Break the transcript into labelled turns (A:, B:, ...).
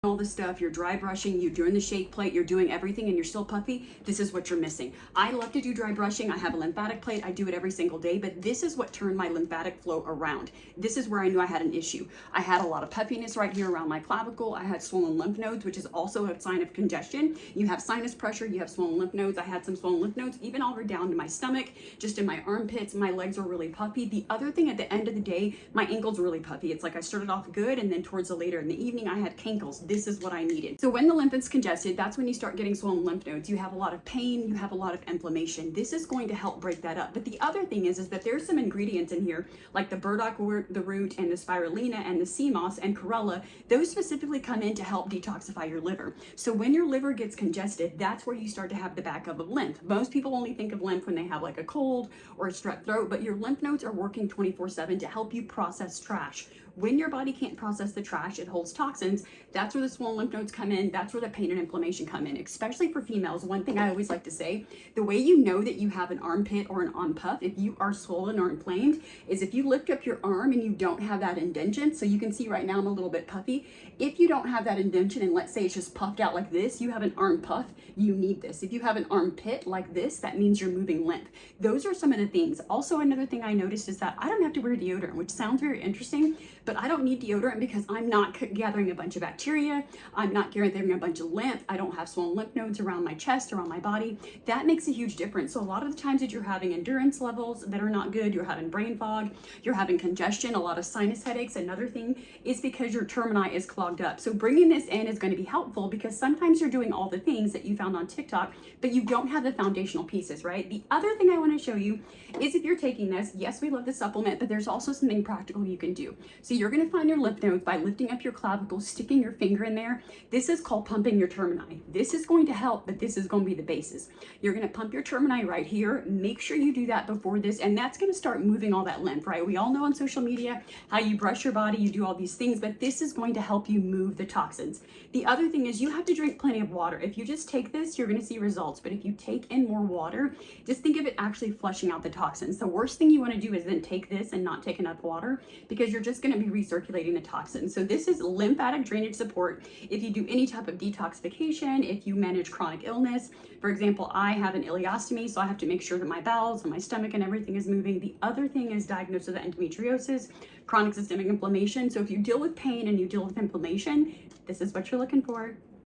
A: all this stuff, you're dry brushing, you're doing the shake plate, you're doing everything, and you're still puffy, this is what you're missing. I love to do dry brushing. I have a lymphatic plate. I do it every single day, but this is what turned my lymphatic flow around. This is where I knew I had an issue. I had a lot of puffiness right here around my clavicle. I had swollen lymph nodes, which is also a sign of congestion. You have sinus pressure, you have swollen lymph nodes. I had some swollen lymph nodes, even all the way down to my stomach, just in my armpits. My legs were really puffy. The other thing, at the end of the day, my ankles were really puffy. It's like I started off good, and then towards the later in the evening, I had cankles. This is what I needed. So when the lymph is congested, that's when you start getting swollen lymph nodes. You have a lot of pain, you have a lot of inflammation. This is going to help break that up. But the other thing is that there's some ingredients in here, like the burdock the root and the spirulina and the sea moss and chlorella. Those specifically come in to help detoxify your liver. So when your liver gets congested, that's where you start to have the backup of lymph. Most people only think of lymph when they have like a cold or a strep throat, but your lymph nodes are working 24/7 to help you process trash. When your body can't process the trash, it holds toxins. That's where the swollen lymph nodes come in. That's where the pain and inflammation come in, especially for females. One thing I always like to say, the way you know that you have an armpit or an arm puff, if you are swollen or inflamed, is if you lift up your arm and you don't have that indentation. So you can see right now I'm a little bit puffy. If you don't have that indentation, and let's say it's just puffed out like this, you have an arm puff, you need this. If you have an armpit like this, that means you're moving lymph. Those are some of the things. Also, another thing I noticed is that I don't have to wear deodorant, which sounds very interesting, but I don't need deodorant because I'm not gathering a bunch of bacteria. I'm not gathering a bunch of lymph. I don't have swollen lymph nodes around my chest, around my body. That makes a huge difference. So a lot of the times that you're having endurance levels that are not good, you're having brain fog, you're having congestion, a lot of sinus headaches. Another thing is because your termini is clogged up. So bringing this in is going to be helpful because sometimes you're doing all the things that you found on TikTok, but you don't have the foundational pieces, right? The other thing I want to show you is if you're taking this, yes, we love the supplement, but there's also something practical you can do. So you're going to find your lymph nodes by lifting up your clavicle, sticking your finger in there. This is called pumping your termini. This is going to help, but this is going to be the basis. You're going to pump your termini right here. Make sure you do that before this, and that's going to start moving all that lymph, right? We all know on social media how you brush your body, you do all these things, but this is going to help you move the toxins. The other thing is you have to drink plenty of water. If you just take this, you're going to see results, but if you take in more water, just think of it actually flushing out the toxins. The worst thing you want to do is then take this and not take enough water because you're just going to be recirculating the toxins. So this is lymphatic drainage support. If you do any type of detoxification, if you manage chronic illness, for example, I have an ileostomy, so I have to make sure that my bowels and my stomach and everything is moving. The other thing is diagnosis of endometriosis, chronic systemic inflammation. So if you deal with pain and you deal with inflammation, this is what you're looking for.